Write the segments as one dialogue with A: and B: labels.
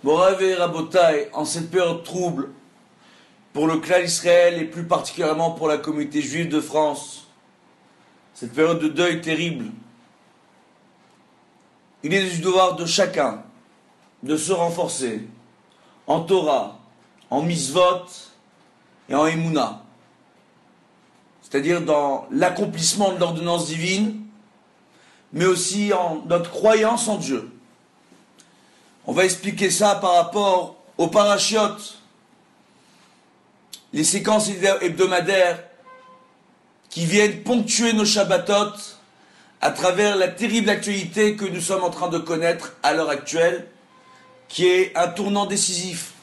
A: Moravé et Rabotai, en cette période trouble pour le clan Israël et plus particulièrement pour la communauté juive de France, cette période de deuil terrible, il est du devoir de chacun de se renforcer en Torah, en Mitzvot et en Emouna, c'est-à-dire dans l'accomplissement de l'ordonnance divine, mais aussi en notre croyance en Dieu. On va expliquer ça par rapport aux parachiotes, les séquences hebdomadaires qui viennent ponctuer nos Shabbatot à travers la terrible actualité que nous sommes en train de connaître à l'heure actuelle, qui est un tournant décisif,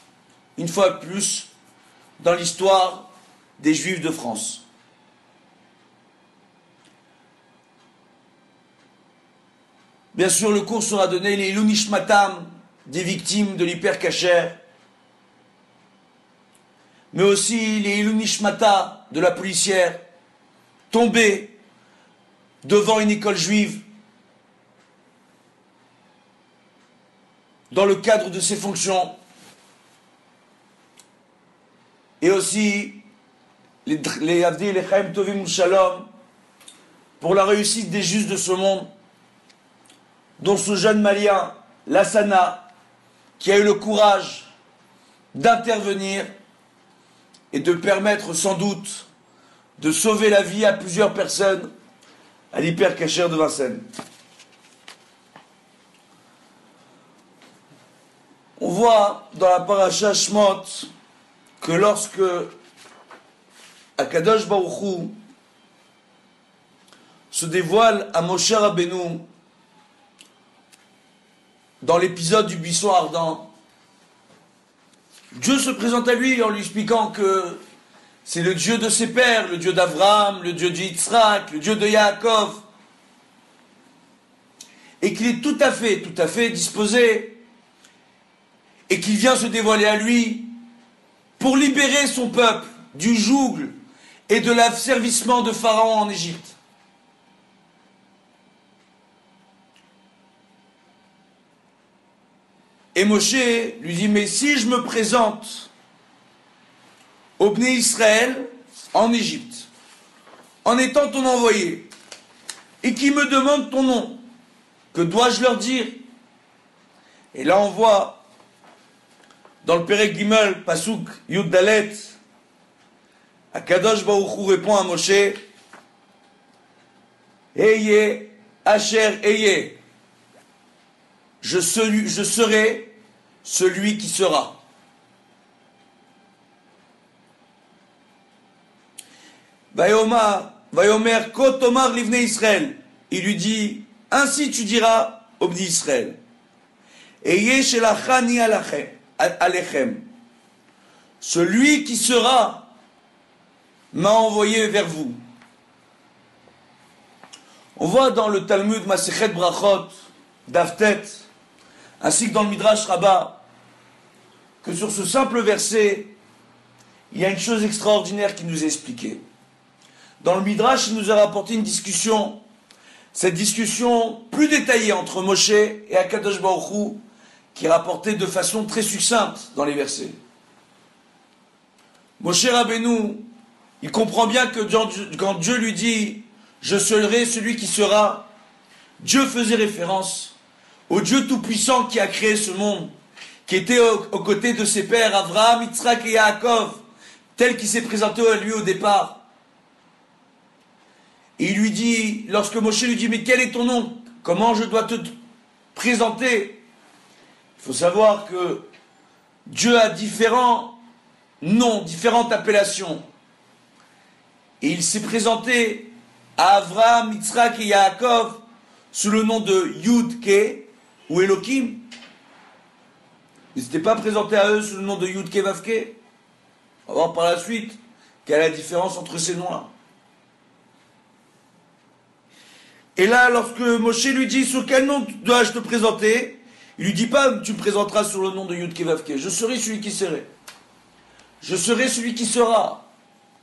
A: une fois de plus, dans l'histoire des Juifs de France. Bien sûr, le cours sera donné les Lunishmatam des victimes de l'hypercacher, mais aussi les Lunishmata de la policière tombée devant une école juive dans le cadre de ses fonctions, et aussi les Avdi, les Chaim Tovim Shalom pour la réussite des justes de ce monde, dont ce jeune malien, Lassana, qui a eu le courage d'intervenir et de permettre sans doute de sauver la vie à plusieurs personnes à l'hypercacher de Vincennes. On voit dans la paracha Shmot que lorsque Akadosh Baruch Hu se dévoile à Moshe Rabbeinu dans l'épisode du buisson ardent, Dieu se présente à lui en lui expliquant que c'est le Dieu de ses pères, le Dieu d'Abraham, le Dieu d'Yitzhak, le Dieu de Yaakov, et qu'il est tout à fait disposé, et qu'il vient se dévoiler à lui pour libérer son peuple du joug et de l'asservissement de Pharaon en Égypte. Et Moshe lui dit, mais si je me présente au Bnei Israël en Égypte, en étant ton envoyé, et qui me demande ton nom, que dois-je leur dire? Et là on voit, dans le Perek Gimel, Pasuk Yud Dalet, Akadosh Baruch Hu répond à Moshe, Eye, Asher, Eye, je serai celui qui sera. Vayomer Kotomar Livne Israël. Il lui dit, ainsi tu diras au Bni Israël. Eye shelachani alechem. Celui qui sera m'a envoyé vers vous. On voit dans le Talmud Masechet Brachot d'Aftet, ainsi que dans le Midrash Rabbah, que sur ce simple verset, il y a une chose extraordinaire qui nous est expliquée. Dans le Midrash, il nous a rapporté une discussion, cette discussion plus détaillée entre Moshe et Akadosh Baruch Hu, qui est rapportée de façon très succincte dans les versets. Moshe Rabbeinu, il comprend bien que quand Dieu lui dit « Je serai celui qui sera », Dieu faisait référence au Dieu tout-puissant qui a créé ce monde, qui était aux côtés de ses pères, Abraham, Yitzhak et Yaakov, tel qu'il s'est présenté à lui au départ. Et il lui dit, lorsque Moshe lui dit, mais quel est ton nom? Comment je dois te présenter? Il faut savoir que Dieu a différents noms, différentes appellations. Et il s'est présenté à Abraham, Yitzhak et Yaakov sous le nom de Yud-Ke ou Elohim. Il ne s'était pas présenté à eux sous le nom de Yud-Ke Vav-Ke. On va voir par la suite quelle est la différence entre ces noms-là. Et là, lorsque Moshe lui dit, sur quel nom dois-je te présenter? Il lui dit pas, tu me présenteras sur le nom de Yud-Ke Vav-Ke. Je serai celui qui serai. Je serai celui qui sera.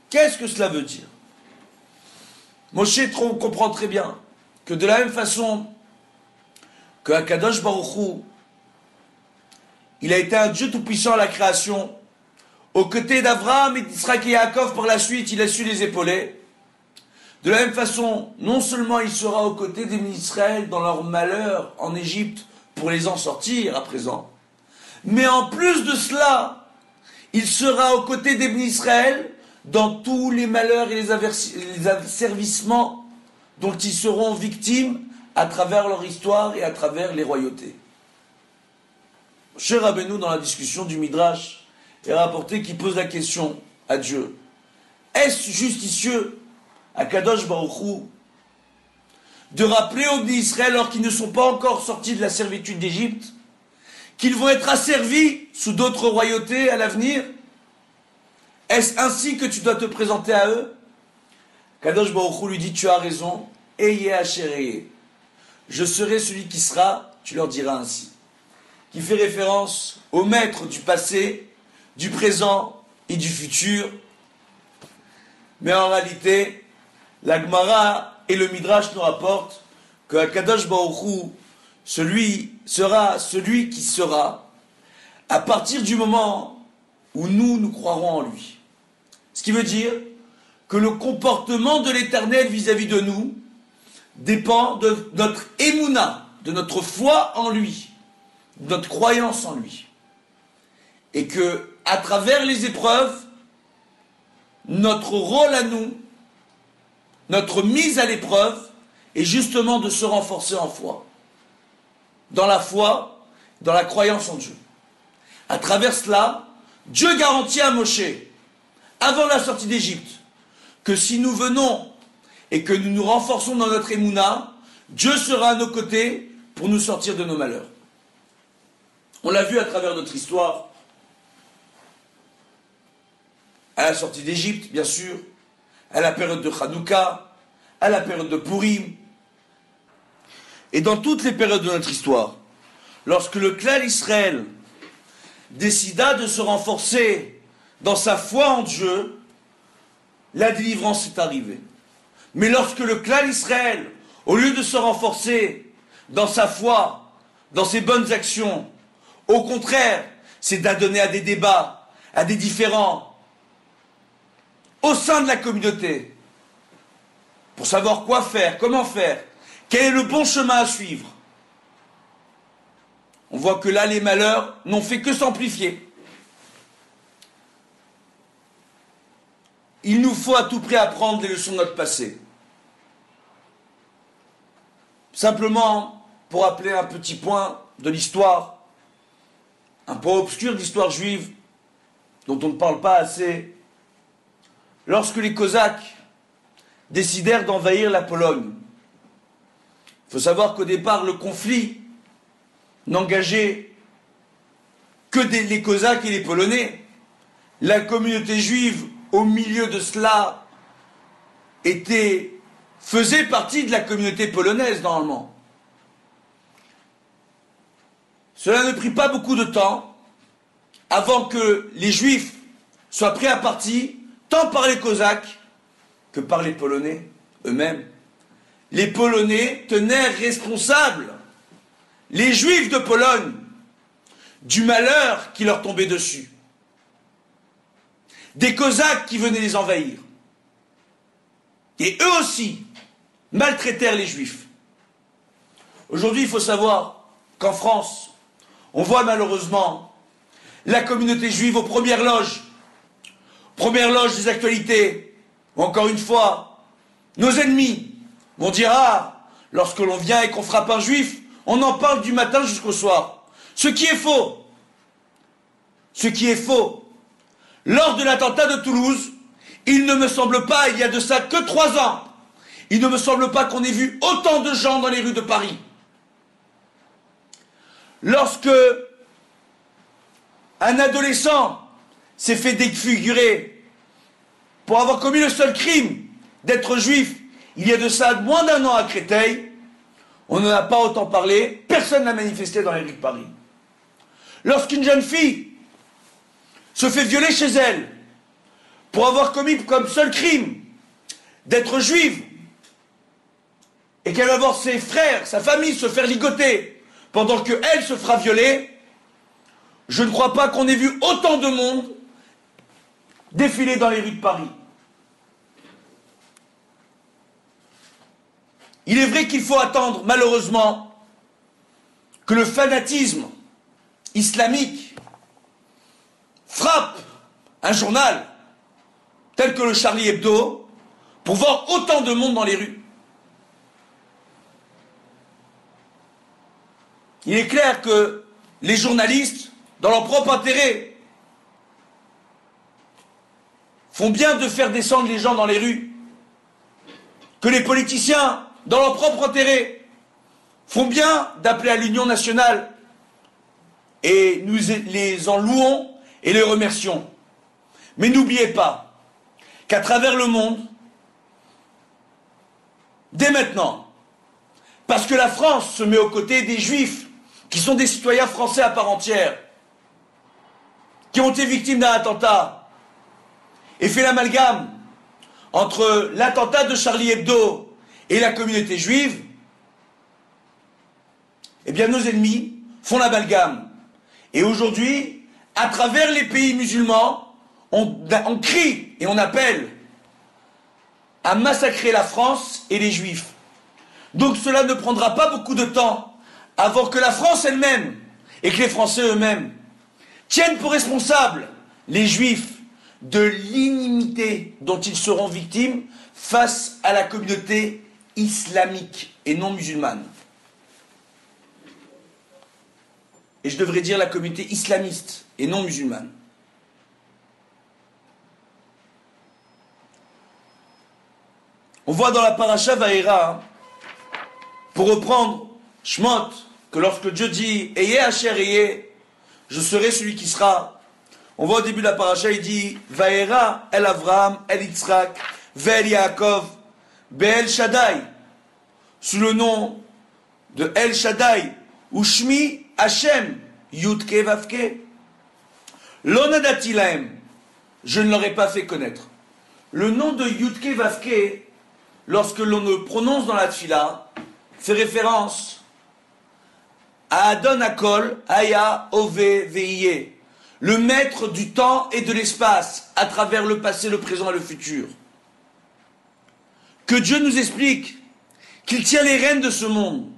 A: Qu'est-ce que cela veut dire? Moshe comprend très bien que de la même façon que Akadosh Baruch Hu, il a été un Dieu tout-puissant à la création. Aux côtés d'Abraham et d'Israël et Yaakov, par la suite, il a su les épauler. De la même façon, non seulement il sera aux côtés des Israël dans leur malheur en Égypte pour les en sortir à présent, mais en plus de cela, il sera aux côtés des Israël dans tous les malheurs et les asservissements dont ils seront victimes à travers leur histoire et à travers les royautés. Cher Rabbeinu, dans la discussion du Midrash, est rapporté qu'il pose la question à Dieu. Est-ce justicieux à Kadosh Baruch Hu de rappeler aux Israël, alors qu'ils ne sont pas encore sortis de la servitude d'Égypte, qu'ils vont être asservis sous d'autres royautés à l'avenir? Est-ce ainsi que tu dois te présenter à eux? Kadosh Baruch Hu lui dit, tu as raison, Eye Ashereye. Je serai celui qui sera, tu leur diras ainsi. Qui fait référence au maître du passé, du présent et du futur. Mais en réalité, la Gemara et le Midrash nous rapportent que Kadosh Baruch Hu, sera celui qui sera à partir du moment où nous croirons en lui. Ce qui veut dire que le comportement de l'Éternel vis-à-vis de nous dépend de notre émouna, de notre foi en lui, de notre croyance en lui. Et que, à travers les épreuves, notre rôle à nous, notre mise à l'épreuve, est justement de se renforcer en foi. Dans la foi, dans la croyance en Dieu. À travers cela, Dieu garantit à Moshe, avant la sortie d'Égypte, que si nous venons et que nous nous renforçons dans notre émouna, Dieu sera à nos côtés pour nous sortir de nos malheurs. On l'a vu à travers notre histoire, à la sortie d'Égypte, bien sûr, à la période de Hanouka, à la période de Purim, et dans toutes les périodes de notre histoire, lorsque le clan Israël décida de se renforcer dans sa foi en Dieu, la délivrance est arrivée. Mais lorsque le clan Israël, au lieu de se renforcer dans sa foi, dans ses bonnes actions, au contraire, s'est adonné à des débats, à des différends, au sein de la communauté, pour savoir quoi faire, comment faire, quel est le bon chemin à suivre. On voit que là, les malheurs n'ont fait que s'amplifier. Il nous faut à tout prix apprendre les leçons de notre passé. Simplement, pour rappeler un petit point de l'histoire, un point obscur de l'histoire juive, dont on ne parle pas assez, lorsque les Cosaques décidèrent d'envahir la Pologne. Il faut savoir qu'au départ, le conflit n'engageait que les Cosaques et les Polonais. La communauté juive, au milieu de cela, faisait partie de la communauté polonaise, normalement. Cela ne prit pas beaucoup de temps avant que les Juifs soient pris à partie, tant par les Cosaques que par les Polonais eux-mêmes. Les Polonais tenaient responsables les Juifs de Pologne du malheur qui leur tombait dessus. Des Cosaques qui venaient les envahir. Et eux aussi maltraitèrent les Juifs. Aujourd'hui, il faut savoir qu'en France, on voit malheureusement la communauté juive aux premières loges des actualités, où encore une fois, nos ennemis vont dire, ah, lorsque l'on vient et qu'on frappe un juif, on en parle du matin jusqu'au soir. Ce qui est faux. Ce qui est faux. Lors de l'attentat de Toulouse, il ne me semble pas, il y a de ça que 3 ans, il ne me semble pas qu'on ait vu autant de gens dans les rues de Paris. Lorsque un adolescent s'est fait défigurer pour avoir commis le seul crime d'être juif, il y a de ça moins d'1 an à Créteil, on n'en a pas autant parlé, personne n'a manifesté dans les rues de Paris. Lorsqu'une jeune fille se fait violer chez elle pour avoir commis comme seul crime d'être juive et qu'elle va voir ses frères, sa famille se faire ligoter pendant qu'elle se fera violer, je ne crois pas qu'on ait vu autant de monde défiler dans les rues de Paris. Il est vrai qu'il faut attendre, malheureusement, que le fanatisme islamique frappe un journal tel que le Charlie Hebdo pour voir autant de monde dans les rues. Il est clair que les journalistes, dans leur propre intérêt, font bien de faire descendre les gens dans les rues, que les politiciens, dans leur propre intérêt, font bien d'appeler à l'union nationale, et nous les en louons et les remercions. Mais n'oubliez pas qu'à travers le monde, dès maintenant, parce que la France se met aux côtés des Juifs, qui sont des citoyens français à part entière, qui ont été victimes d'un attentat, et fait l'amalgame entre l'attentat de Charlie Hebdo et la communauté juive, eh bien nos ennemis font l'amalgame. Et aujourd'hui, à travers les pays musulmans, on crie et on appelle à massacrer la France et les Juifs. Donc cela ne prendra pas beaucoup de temps avant que la France elle-même et que les Français eux-mêmes tiennent pour responsables les Juifs de l'inimité dont ils seront victimes face à la communauté islamique et non musulmane. Et je devrais dire la communauté islamiste et non musulmane. On voit dans la paracha Vaïra, pour reprendre Shemot, que lorsque Dieu dit « Ayez Asher Ayez », je serai celui qui sera. On voit au début de la paracha, il dit « Vaïra el Avraham, el Yitzhak, ve'el Yaakov, be'el Shaddai », sous le nom de El Shaddai, ou Shmi Hashem, Yudke Vavke. L'onadati lahem, je ne leur ai pas fait connaître. Le nom de Yudke Vavke, lorsque l'on le prononce dans la tfila, fait référence à Adon Akol, Aya, Ove, Veiye, le maître du temps et de l'espace, à travers le passé, le présent et le futur. Que Dieu nous explique qu'il tient les rênes de ce monde,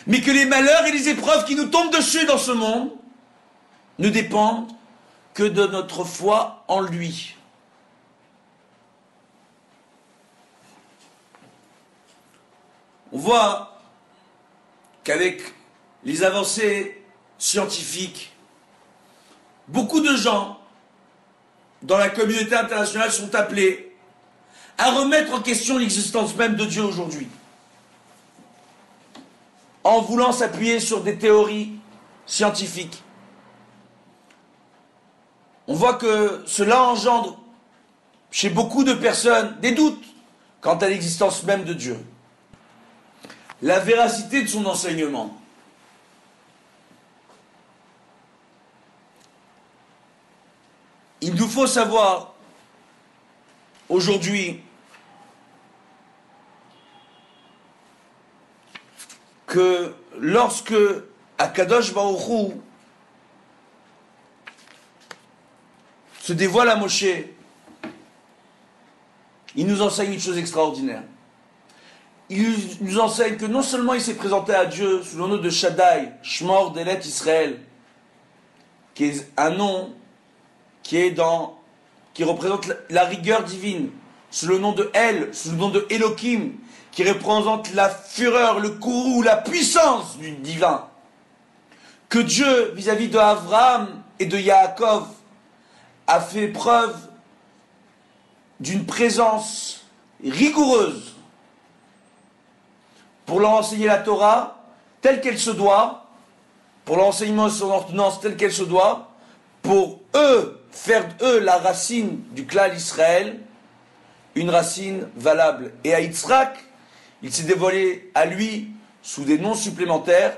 A: mais que les malheurs et les épreuves qui nous tombent dessus dans ce monde ne dépendent que de notre foi en lui. On voit qu'avec les avancées scientifiques, beaucoup de gens dans la communauté internationale sont appelés à remettre en question l'existence même de Dieu aujourd'hui, en voulant s'appuyer sur des théories scientifiques. On voit que cela engendre chez beaucoup de personnes des doutes quant à l'existence même de Dieu, la véracité de son enseignement. Il nous faut savoir aujourd'hui que lorsque Akadosh Baruch Hu se dévoile à Moshe, il nous enseigne une chose extraordinaire. Il nous enseigne que non seulement il s'est présenté à Dieu sous le nom de Shaddai, Shmor Delet Israël, qui est un nom qui représente la rigueur divine, sous le nom de El, sous le nom de Elohim, qui représente la fureur, le courroux, la puissance du divin. Que Dieu, vis-à-vis de Abraham et de Yaakov, a fait preuve d'une présence rigoureuse pour leur enseigner la Torah telle qu'elle se doit, pour l'enseignement de son ordonnance telle qu'elle se doit, pour faire eux la racine du clan d'Israël, une racine valable. Et à Yitzhak, il s'est dévoilé à lui sous des noms supplémentaires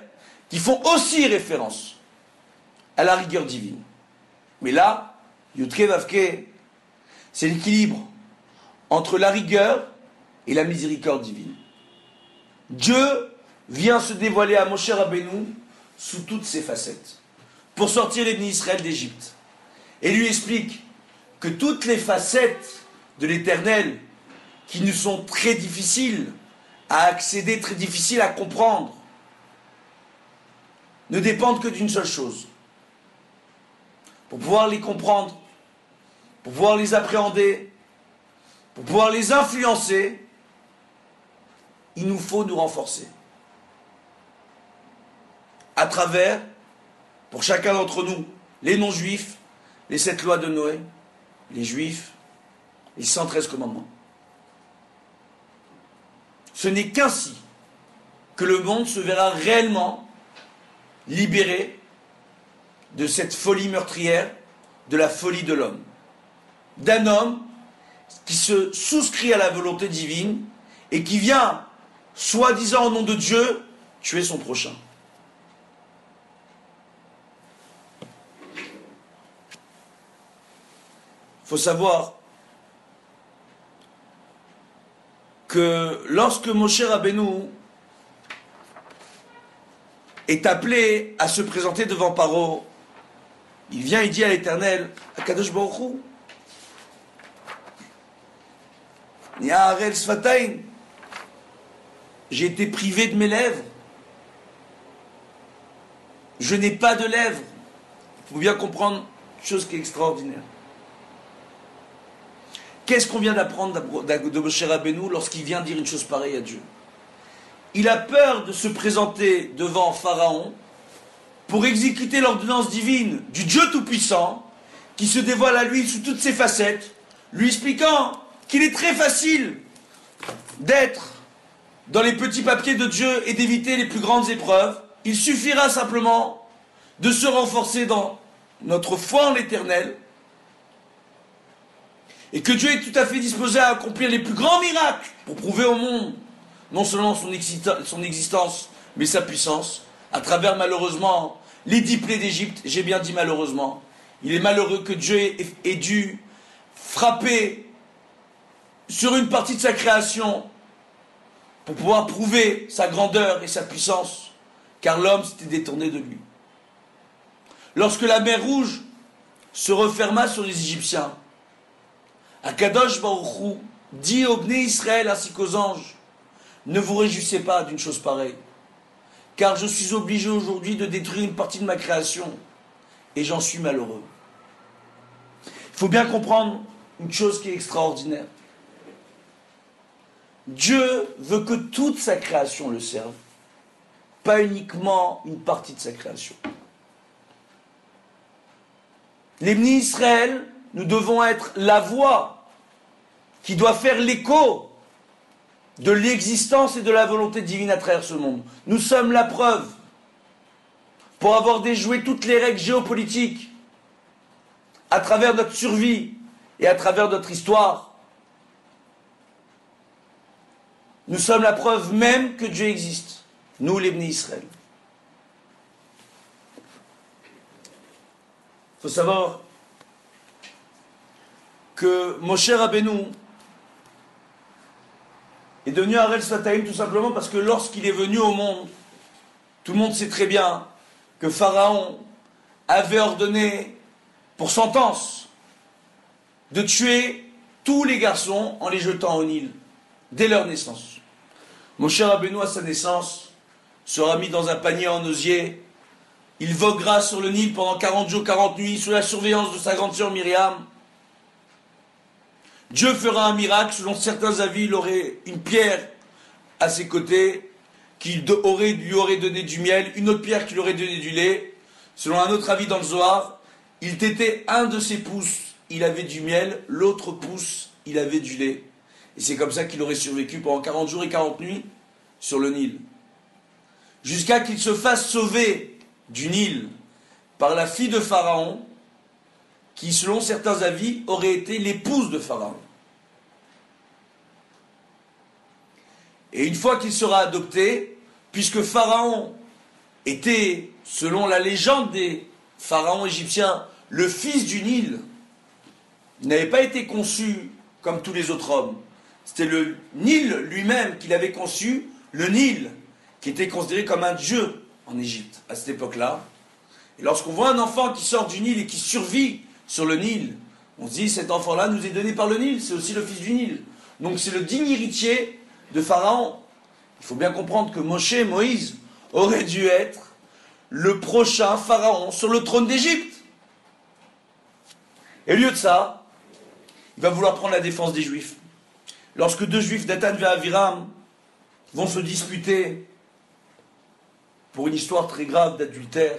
A: qui font aussi référence à la rigueur divine. Mais là, Yudke Vavke, c'est l'équilibre entre la rigueur et la miséricorde divine. Dieu vient se dévoiler à Moshe Rabbeinu sous toutes ses facettes. pour sortir les bénis Israël d'Égypte. Et lui explique que toutes les facettes de l'Éternel qui nous sont très difficiles à accéder, très difficiles à comprendre, ne dépendent que d'une seule chose. Pour pouvoir les comprendre, pour pouvoir les appréhender, pour pouvoir les influencer, il nous faut nous renforcer. À travers, pour chacun d'entre nous, les non-juifs, les 7 lois de Noé, les juifs, les 113 commandements. Ce n'est qu'ainsi que le monde se verra réellement libéré de cette folie meurtrière, de la folie de l'homme. D'un homme qui se souscrit à la volonté divine et qui vient, soi-disant au nom de Dieu, tuer son prochain. Il faut savoir que lorsque Moshe Rabbeinu est appelé à se présenter devant Paro, il vient et dit à l'Éternel, Akadosh Baruch Hu, Ni'arel Sfatayn, j'ai été privé de mes lèvres. Je n'ai pas de lèvres. Il faut bien comprendre une chose qui est extraordinaire. Qu'est-ce qu'on vient d'apprendre de Moshe Rabbeinu lorsqu'il vient dire une chose pareille à Dieu? Il a peur de se présenter devant Pharaon pour exécuter l'ordonnance divine du Dieu Tout-Puissant qui se dévoile à lui sous toutes ses facettes, lui expliquant qu'il est très facile d'être dans les petits papiers de Dieu et d'éviter les plus grandes épreuves. Il suffira simplement de se renforcer dans notre foi en l'Éternel et que Dieu est tout à fait disposé à accomplir les plus grands miracles pour prouver au monde non seulement son existence, mais sa puissance, à travers malheureusement les 10 plaies d'Égypte. J'ai bien dit malheureusement. Il est malheureux que Dieu ait dû frapper sur une partie de sa création pour pouvoir prouver sa grandeur et sa puissance, car l'homme s'était détourné de lui. Lorsque la mer Rouge se referma sur les Égyptiens, Akadosh Baruch Hu dit aux Bnei Israël ainsi qu'aux anges, ne vous réjouissez pas d'une chose pareille, car je suis obligé aujourd'hui de détruire une partie de ma création, et j'en suis malheureux. Il faut bien comprendre une chose qui est extraordinaire. Dieu veut que toute sa création le serve, pas uniquement une partie de sa création. Les Bnei Israël, nous devons être la voix qui doit faire l'écho de l'existence et de la volonté divine à travers ce monde. Nous sommes la preuve, pour avoir déjoué toutes les règles géopolitiques, à travers notre survie et à travers notre histoire. Nous sommes la preuve même que Dieu existe, nous les Bnei Israël. Il faut savoir que Moshe Rabbeinu est devenu Harel Sfataim tout simplement parce que lorsqu'il est venu au monde, tout le monde sait très bien que Pharaon avait ordonné pour sentence de tuer tous les garçons en les jetant au Nil dès leur naissance. Moshe Rabbeinu à sa naissance sera mis dans un panier en osier. Il voguera sur le Nil pendant 40 jours, 40 nuits sous la surveillance de sa grande sœur Myriam. Dieu fera un miracle. Selon certains avis, il aurait une pierre à ses côtés qui lui aurait donné du miel, une autre pierre qui lui aurait donné du lait. Selon un autre avis dans le Zohar, il tétait un de ses pouces, il avait du miel, l'autre pouce, il avait du lait. Et c'est comme ça qu'il aurait survécu pendant 40 jours et 40 nuits sur le Nil. Jusqu'à qu'il se fasse sauver du Nil par la fille de Pharaon, qui, selon certains avis, aurait été l'épouse de Pharaon. Et une fois qu'il sera adopté, puisque Pharaon était, selon la légende des pharaons égyptiens, le fils du Nil, il n'avait pas été conçu comme tous les autres hommes. C'était le Nil lui-même qu'il avait conçu, le Nil, qui était considéré comme un dieu en Égypte à cette époque-là. Et lorsqu'on voit un enfant qui sort du Nil et qui survit sur le Nil, on se dit, cet enfant-là nous est donné par le Nil, c'est aussi le fils du Nil. Donc c'est le digne héritier de Pharaon. Il faut bien comprendre que Moïse, aurait dû être le prochain Pharaon sur le trône d'Égypte. Et au lieu de ça, il va vouloir prendre la défense des Juifs. Lorsque deux Juifs, Dathan et Aviram, vont se disputer pour une histoire très grave d'adultère,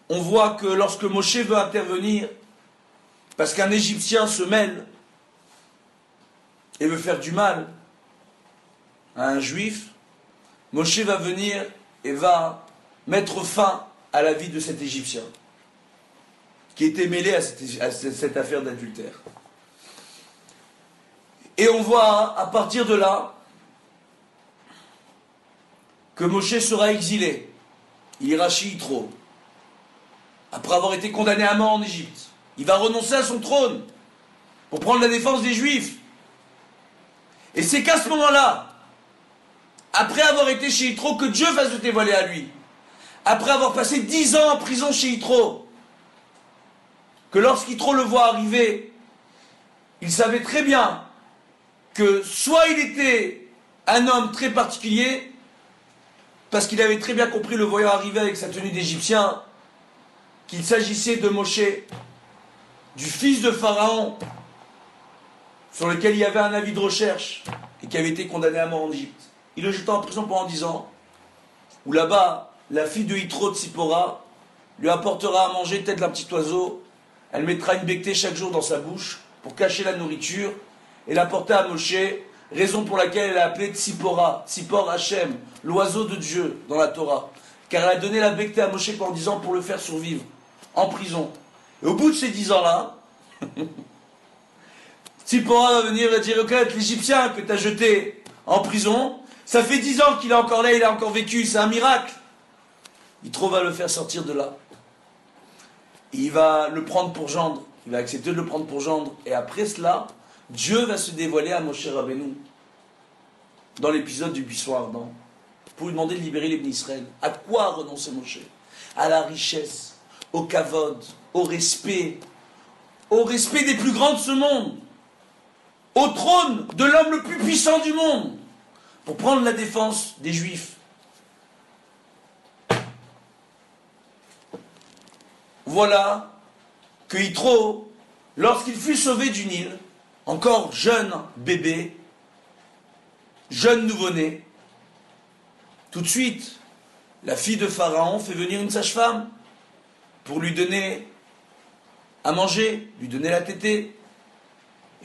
A: on voit que lorsque Moshe veut intervenir, parce qu'un Égyptien se mêle et veut faire du mal à un Juif, Moshe va venir et va mettre fin à la vie de cet Égyptien qui était mêlé à cette affaire d'adultère. Et on voit à partir de là que Moshe sera exilé. Il ira chez Yitro. Après avoir été condamné à mort en Égypte, il va renoncer à son trône pour prendre la défense des Juifs. Et c'est qu'à ce moment-là, après avoir été chez Yitro, que Dieu va se dévoiler à lui. Après avoir passé 10 ans en prison chez Yitro, que lorsqu'Yitro le voit arriver, il savait très bien que soit il était un homme très particulier, parce qu'il avait très bien compris, le voyant arriver avec sa tenue d'Égyptien, qu'il s'agissait de Moshe, du fils de Pharaon, sur lequel il y avait un avis de recherche, et qui avait été condamné à mort en Égypte. Il le jeta en prison pendant 10 ans, où là-bas, la fille de Yitro, de Tzipora, lui apportera à manger tête d'un petit oiseau, elle mettra une bectée chaque jour dans sa bouche, pour cacher la nourriture, et l'apporter à Moshe, raison pour laquelle elle a appelé Tzipora, Tzipor Hachem, l'oiseau de Dieu, dans la Torah, car elle a donné la bectée à Moshe pendant 10 ans pour le faire survivre, en prison. Et au bout de ces 10 ans-là, Tzipora va venir et dire, ok, l'Égyptien que tu as jeté en prison, ça fait 10 ans qu'il est encore là, il a encore vécu, c'est un miracle. Yitro va le faire sortir de là. Et il va le prendre pour gendre, il va accepter de le prendre pour gendre, et après cela, Dieu va se dévoiler à Moshe Rabbeinu, dans l'épisode du buisson ardent, pour lui demander de libérer les bénis Israël. À quoi renoncer Moshe? À la richesse, au kavod, au respect des plus grands de ce monde, au trône de l'homme le plus puissant du monde, pour prendre la défense des Juifs. Voilà que Yitro, lorsqu'il fut sauvé du Nil, encore jeune bébé, jeune nouveau-né, tout de suite, la fille de Pharaon fait venir une sage-femme pour lui donner à manger, lui donner la tétée.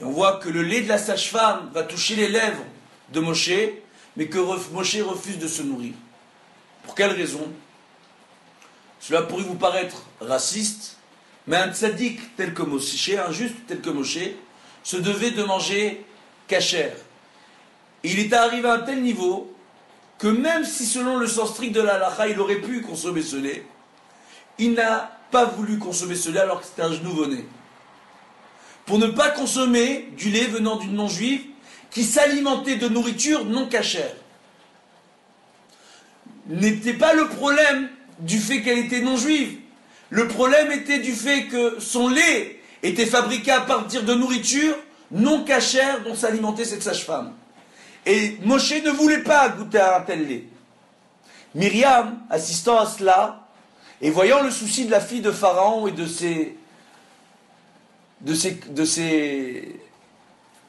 A: Et on voit que le lait de la sage-femme va toucher les lèvres de Moshe, mais que Moshe refuse de se nourrir. Pour quelle raison? Cela pourrait vous paraître raciste, mais un tzaddik tel que Moshe, un juste tel que Moshe, se devait de manger kasher. Et il est arrivé à un tel niveau que même si selon le sens strict de la halakha, il aurait pu consommer ce lait, il n'a pas voulu consommer ce lait alors que c'était un nouveau-né. Pour ne pas consommer du lait venant d'une non-juive qui s'alimentait de nourriture non cachère. N'était pas le problème du fait qu'elle était non-juive. Le problème était du fait que son lait était fabriqué à partir de nourriture non cachère dont s'alimentait cette sage-femme. Et Moshe ne voulait pas goûter à un tel lait. Myriam, assistant à cela, et voyant le souci de la fille de Pharaon et de ses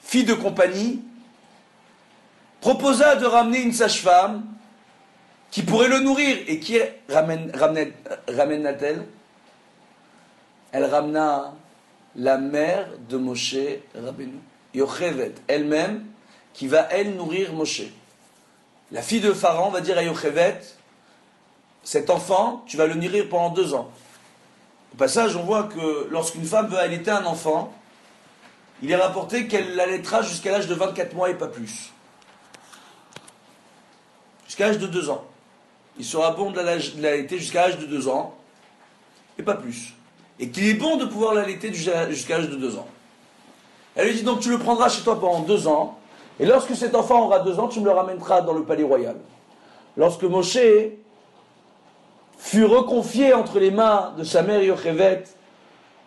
A: filles de compagnie, proposa de ramener une sage-femme qui pourrait le nourrir. Et qui ramène-t-elle? Elle ramena la mère de Moshe Rabbeinu, Yochevet, elle-même, qui va, elle, nourrir Moshe. La fille de Pharaon va dire à Yochevet, cet enfant, tu vas le nourrir pendant 2 ans. Au passage, on voit que lorsqu'une femme veut allaiter un enfant, il est rapporté qu'elle l'allaitera jusqu'à l'âge de 24 mois et pas plus. Jusqu'à l'âge de 2 ans. Il sera bon de l'allaiter jusqu'à l'âge de 2 ans, et pas plus. Et qu'il est bon de pouvoir l'allaiter jusqu'à l'âge de 2 ans. Elle lui dit donc tu le prendras chez toi pendant 2 ans, et lorsque cet enfant aura 2 ans, tu me le ramèneras dans le palais royal. Lorsque Moshe fut reconfié entre les mains de sa mère Yochevet,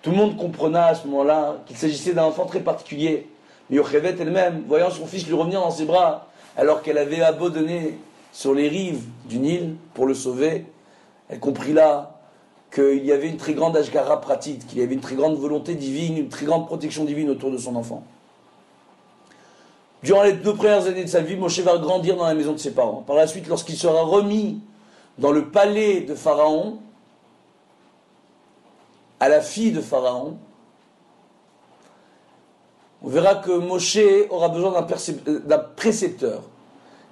A: tout le monde comprenait à ce moment-là qu'il s'agissait d'un enfant très particulier. Mais Yochevet elle-même, voyant son fils lui revenir dans ses bras, alors qu'elle avait abandonné sur les rives du Nil pour le sauver, elle comprit là qu'il y avait une très grande ashgara pratique, qu'il y avait une très grande volonté divine, une très grande protection divine autour de son enfant. Durant les 2 premières années de sa vie, Moshe va grandir dans la maison de ses parents. Par la suite, lorsqu'il sera remis dans le palais de Pharaon, à la fille de Pharaon, on verra que Moshe aura besoin d'un précepteur.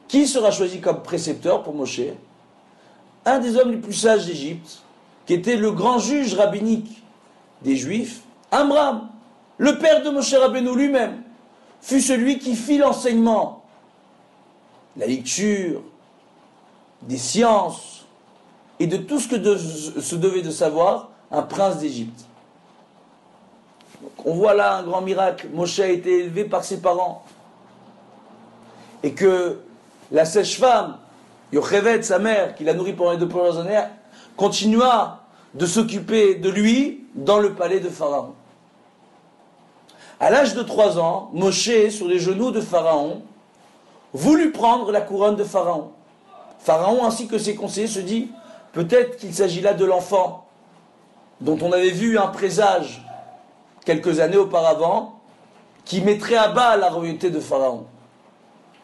A: Qui sera choisi comme précepteur pour Moshe? Un des hommes les plus sages d'Égypte, qui était le grand juge rabbinique des Juifs, Amram, le père de Moshe Rabbeinu lui-même, fut celui qui fit l'enseignement, la lecture, des sciences et de tout ce que se devait de savoir un prince d'Égypte. On voit là un grand miracle. Moshe a été élevé par ses parents. Et que la sèche-femme, Yochevet, sa mère, qui l'a nourri pendant les 2 premières années, continua de s'occuper de lui dans le palais de Pharaon. À l'âge de 3 ans, Moshe, sur les genoux de Pharaon, voulut prendre la couronne de Pharaon. Pharaon ainsi que ses conseillers se dit, peut-être qu'il s'agit là de l'enfant dont on avait vu un présage quelques années auparavant, qui mettrait à bas la royauté de Pharaon.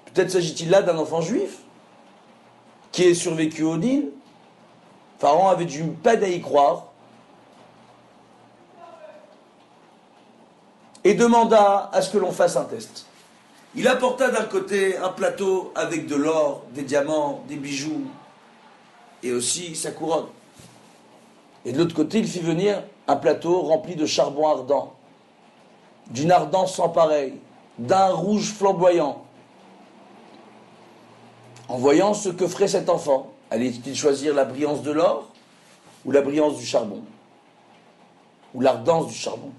A: Peut-être s'agit-il là d'un enfant juif qui est survécu au Nil. Pharaon avait du peine à y croire et demanda à ce que l'on fasse un test. Il apporta d'un côté un plateau avec de l'or, des diamants, des bijoux et aussi sa couronne. Et de l'autre côté, il fit venir un plateau rempli de charbon ardent, d'une ardence sans pareil, d'un rouge flamboyant. En voyant ce que ferait cet enfant, allait-il choisir la brillance de l'or ou la brillance du charbon, ou l'ardence du charbon?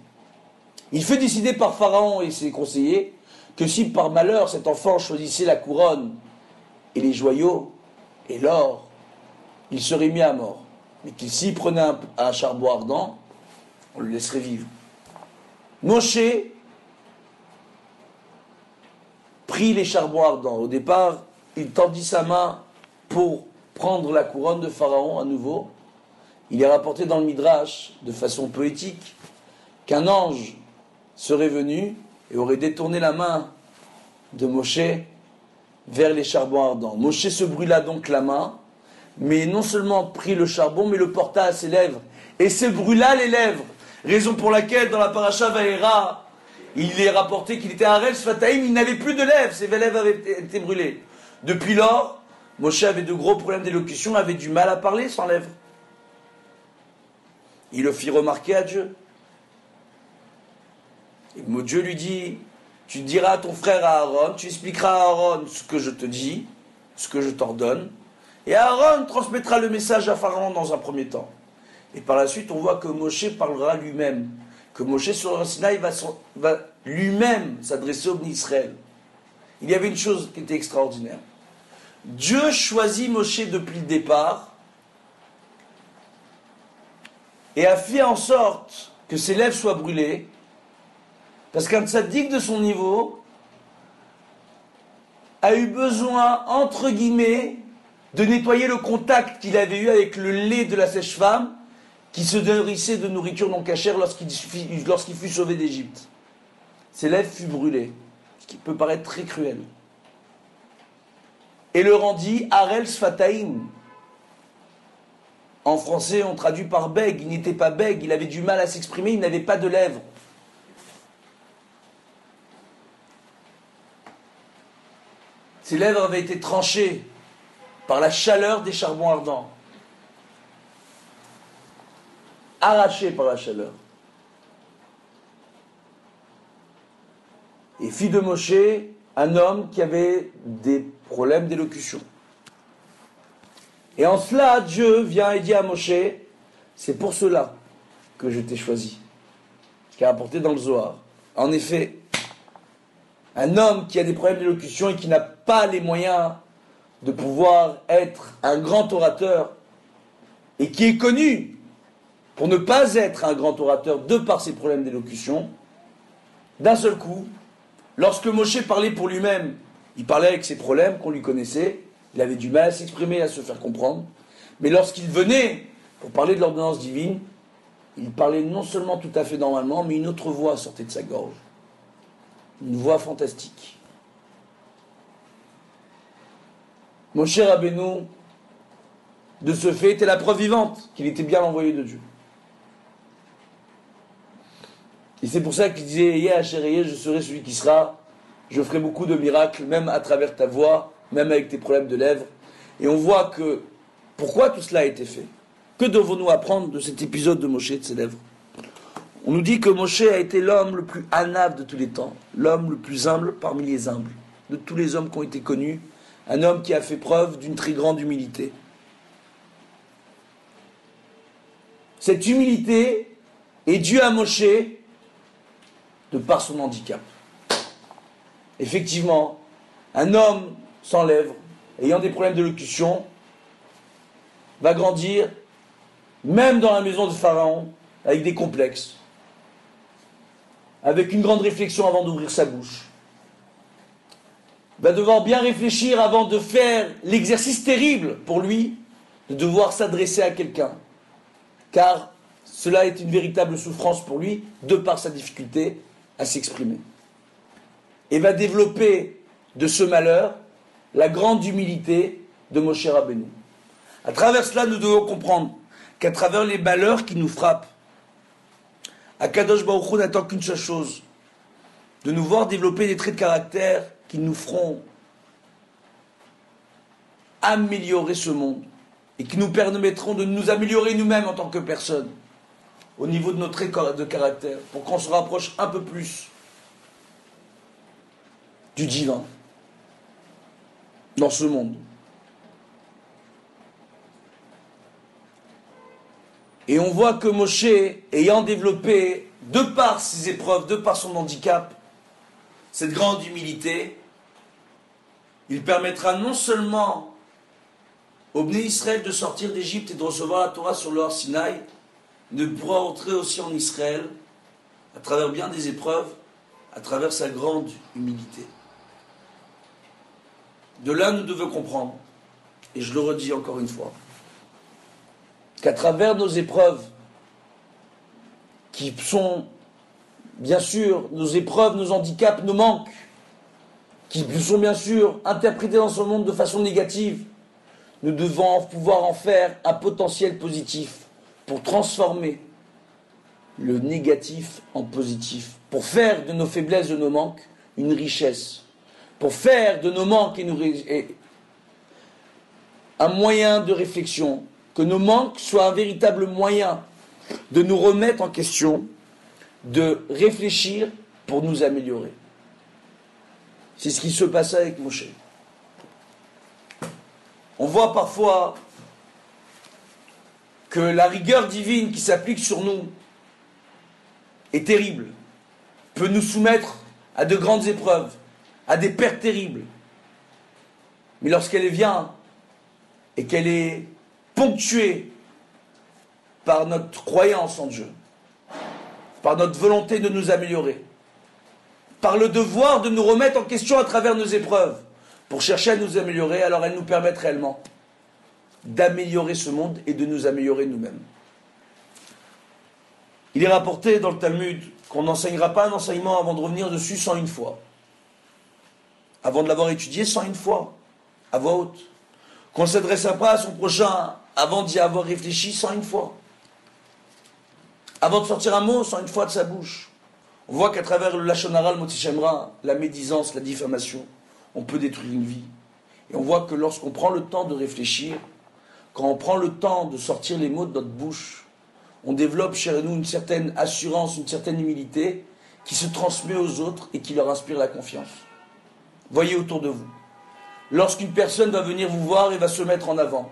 A: Il fut décidé par Pharaon et ses conseillers que si par malheur cet enfant choisissait la couronne et les joyaux et l'or, il serait mis à mort. Mais qu'il s'y prenait un charbon ardent, on le laisserait vivre. Moshe prit les charbons ardents. Au départ, il tendit sa main pour prendre la couronne de Pharaon à nouveau. Il est rapporté dans le Midrash, de façon poétique, qu'un ange serait venu et aurait détourné la main de Moshe vers les charbons ardents. Moshe se brûla donc la main, mais non seulement prit le charbon, mais le porta à ses lèvres, et se brûla les lèvres. Raison pour laquelle, dans la paracha Vaera, il est rapporté qu'il était Harel Sfataim, il n'avait plus de lèvres, ses lèvres avaient été brûlées. Depuis lors, Moshe avait de gros problèmes d'élocution, avait du mal à parler sans lèvres. Il le fit remarquer à Dieu. Et Dieu lui dit, tu diras à ton frère Aaron, tu expliqueras à Aaron ce que je te dis, ce que je t'ordonne, et Aaron transmettra le message à Pharaon dans un premier temps. Et par la suite, on voit que Moshe parlera lui-même, que Moshe sur le Sinaï va lui-même s'adresser au Bnei Israël. Il y avait une chose qui était extraordinaire. Dieu choisit Moshe depuis le départ et a fait en sorte que ses lèvres soient brûlées, parce qu'un tzaddik de son niveau a eu besoin, entre guillemets, de nettoyer le contact qu'il avait eu avec le lait de la sèche-femme qui se nourrissait de nourriture non cachère lorsqu'il fut sauvé d'Égypte. Ses lèvres furent brûlées, ce qui peut paraître très cruel. Et le rendit Harel Sfataim. En français, on traduit par bègue. Il n'était pas bègue, il avait du mal à s'exprimer, il n'avait pas de lèvres. Ses lèvres avaient été tranchées par la chaleur des charbons ardents, arrachées par la chaleur. Et fit de Moshe un homme qui avait des problèmes d'élocution. Et en cela, Dieu vient et dit à Moshe, c'est pour cela que je t'ai choisi. Ce qui est rapporté dans le Zohar. En effet, un homme qui a des problèmes d'élocution et qui n'a pas les moyens de pouvoir être un grand orateur, et qui est connu pour ne pas être un grand orateur de par ses problèmes d'élocution, d'un seul coup, lorsque Moshe parlait pour lui-même, il parlait avec ses problèmes qu'on lui connaissait, il avait du mal à s'exprimer, à se faire comprendre, mais lorsqu'il venait pour parler de l'ordonnance divine, il parlait non seulement tout à fait normalement, mais une autre voix sortait de sa gorge. Une voix fantastique. Moshe Rabbeinu, de ce fait, était la preuve vivante qu'il était bien l'envoyé de Dieu. Et c'est pour ça qu'il disait, Yeh Asher, je serai celui qui sera, je ferai beaucoup de miracles, même à travers ta voix, même avec tes problèmes de lèvres. Et on voit que, pourquoi tout cela a été fait? Que devons-nous apprendre de cet épisode de Moshe et de ses lèvres? On nous dit que Moshe a été l'homme le plus hanav de tous les temps, l'homme le plus humble parmi les humbles, de tous les hommes qui ont été connus, un homme qui a fait preuve d'une très grande humilité. Cette humilité est due à Moshe de par son handicap. Effectivement, un homme sans lèvres, ayant des problèmes d'élocution, va grandir, même dans la maison de Pharaon, avec des complexes, avec une grande réflexion avant d'ouvrir sa bouche. Va devoir bien réfléchir avant de faire l'exercice terrible pour lui de devoir s'adresser à quelqu'un. Car cela est une véritable souffrance pour lui, de par sa difficulté à s'exprimer. Et va développer de ce malheur la grande humilité de Moshe Rabbeinu. À travers cela, nous devons comprendre qu'à travers les malheurs qui nous frappent, Akadosh Baruch Hu n'attend qu'une seule chose, de nous voir développer des traits de caractère qui nous feront améliorer ce monde et qui nous permettront de nous améliorer nous-mêmes en tant que personnes au niveau de nos traits de caractère, pour qu'on se rapproche un peu plus du divin dans ce monde. Et on voit que Moshe, ayant développé, de par ses épreuves, de par son handicap, cette grande humilité, il permettra non seulement au Bnei Israël de sortir d'Égypte et de recevoir la Torah sur le Har Sinaï, mais de pouvoir entrer aussi en Israël, à travers bien des épreuves, à travers sa grande humilité. De là, nous devons comprendre, et je le redis encore une fois, qu'à travers nos épreuves, qui sont, bien sûr, nos épreuves, nos handicaps, nos manques, qui sont bien sûr interprétés dans ce monde de façon négative, nous devons pouvoir en faire un potentiel positif pour transformer le négatif en positif, pour faire de nos faiblesses, de nos manques, une richesse, pour faire de nos manques un moyen de réflexion, que nos manques soient un véritable moyen de nous remettre en question, de réfléchir pour nous améliorer. C'est ce qui se passait avec Moshe. On voit parfois que la rigueur divine qui s'applique sur nous est terrible, peut nous soumettre à de grandes épreuves, à des pertes terribles. Mais lorsqu'elle vient et qu'elle est ponctuée par notre croyance en Dieu, par notre volonté de nous améliorer, par le devoir de nous remettre en question à travers nos épreuves, pour chercher à nous améliorer, alors elles nous permettent réellement d'améliorer ce monde et de nous améliorer nous-mêmes. Il est rapporté dans le Talmud qu'on n'enseignera pas un enseignement avant de revenir dessus 101 fois. Avant de l'avoir étudié 101 fois, à voix haute. Qu'on ne s'adressera pas à son prochain avant d'y avoir réfléchi 101 fois. Avant de sortir un mot 101 fois de sa bouche. On voit qu'à travers le Lachon Hara, le Motzi Shem Ra, la médisance, la diffamation, on peut détruire une vie. Et on voit que lorsqu'on prend le temps de réfléchir, quand on prend le temps de sortir les mots de notre bouche, on développe chez nous une certaine assurance, une certaine humilité qui se transmet aux autres et qui leur inspire la confiance. Voyez autour de vous. Lorsqu'une personne va venir vous voir et va se mettre en avant,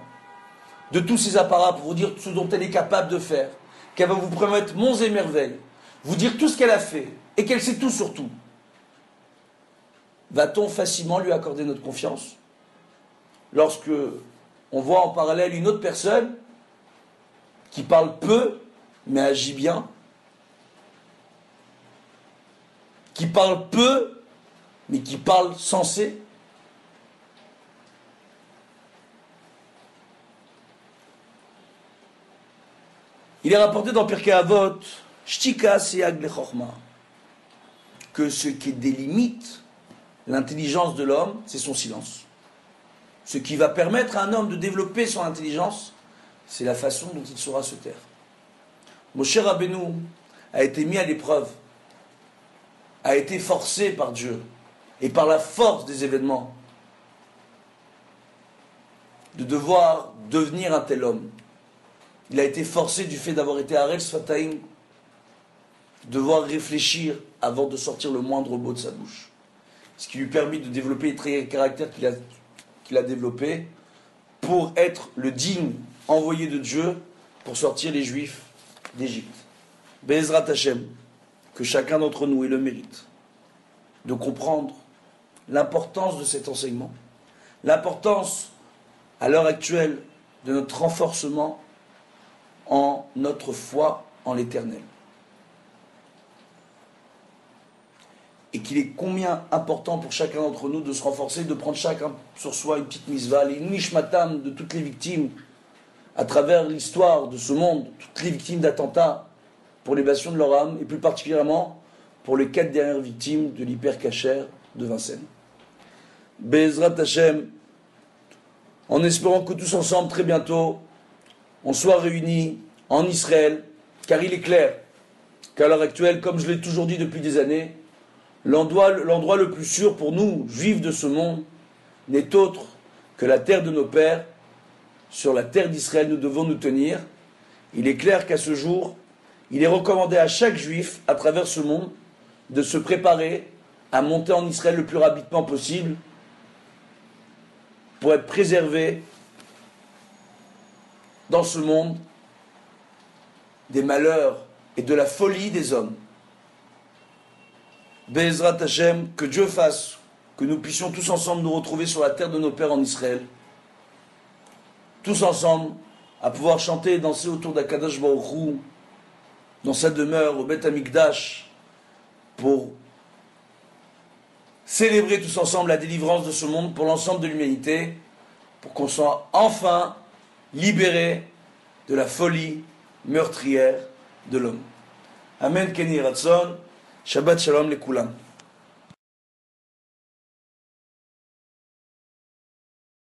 A: de tous ses apparats pour vous dire ce dont elle est capable de faire, qu'elle va vous promettre monts et merveilles, vous dire tout ce qu'elle a fait et qu'elle sait tout sur tout, va-t-on facilement lui accorder notre confiance? Lorsque on voit en parallèle une autre personne qui parle peu, mais agit bien, qui parle peu, mais qui parle sensé. Il est rapporté dans Pirkei Avot, Shtika Seyag Lechorma, que ce qui délimite l'intelligence de l'homme, c'est son silence. Ce qui va permettre à un homme de développer son intelligence, c'est la façon dont il saura se taire. Moshe Rabbeinu a été mis à l'épreuve, a été forcé par Dieu et par la force des événements de devoir devenir un tel homme. Il a été forcé du fait d'avoir été Arel Sfataim, de devoir réfléchir avant de sortir le moindre mot de sa bouche. Ce qui lui permet de développer les traits de caractère qu'il a développés pour être le digne envoyé de Dieu pour sortir les Juifs d'Égypte. Be'ezrat Hashem, que chacun d'entre nous ait le mérite de comprendre l'importance de cet enseignement, l'importance à l'heure actuelle de notre renforcement en notre foi en l'Éternel. Et qu'il est combien important pour chacun d'entre nous de se renforcer, de prendre chacun sur soi une petite misva, les nishmatam de toutes les victimes à travers l'histoire de ce monde, toutes les victimes d'attentats pour l'évasion de leur âme, et plus particulièrement pour les 4 dernières victimes de l'hypercacher de Vincennes. Be'ezrat Hashem, en espérant que tous ensemble, très bientôt, on soit réunis en Israël, car il est clair qu'à l'heure actuelle, comme je l'ai toujours dit depuis des années, l'endroit le plus sûr pour nous, juifs de ce monde, n'est autre que la terre de nos pères. Sur la terre d'Israël, nous devons nous tenir. Il est clair qu'à ce jour, il est recommandé à chaque juif, à travers ce monde, de se préparer à monter en Israël le plus rapidement possible pour être préservé dans ce monde des malheurs et de la folie des hommes. Be'ezrat Hashem, que Dieu fasse que nous puissions tous ensemble nous retrouver sur la terre de nos pères en Israël, tous ensemble, à pouvoir chanter et danser autour d'Akadosh Baruch Hu, dans sa demeure au Beth Amikdash, pour célébrer tous ensemble la délivrance de ce monde pour l'ensemble de l'humanité, pour qu'on soit enfin libérés de la folie meurtrière de l'homme. Amen, Keni Ratson, Shabbat Shalom Lekulam.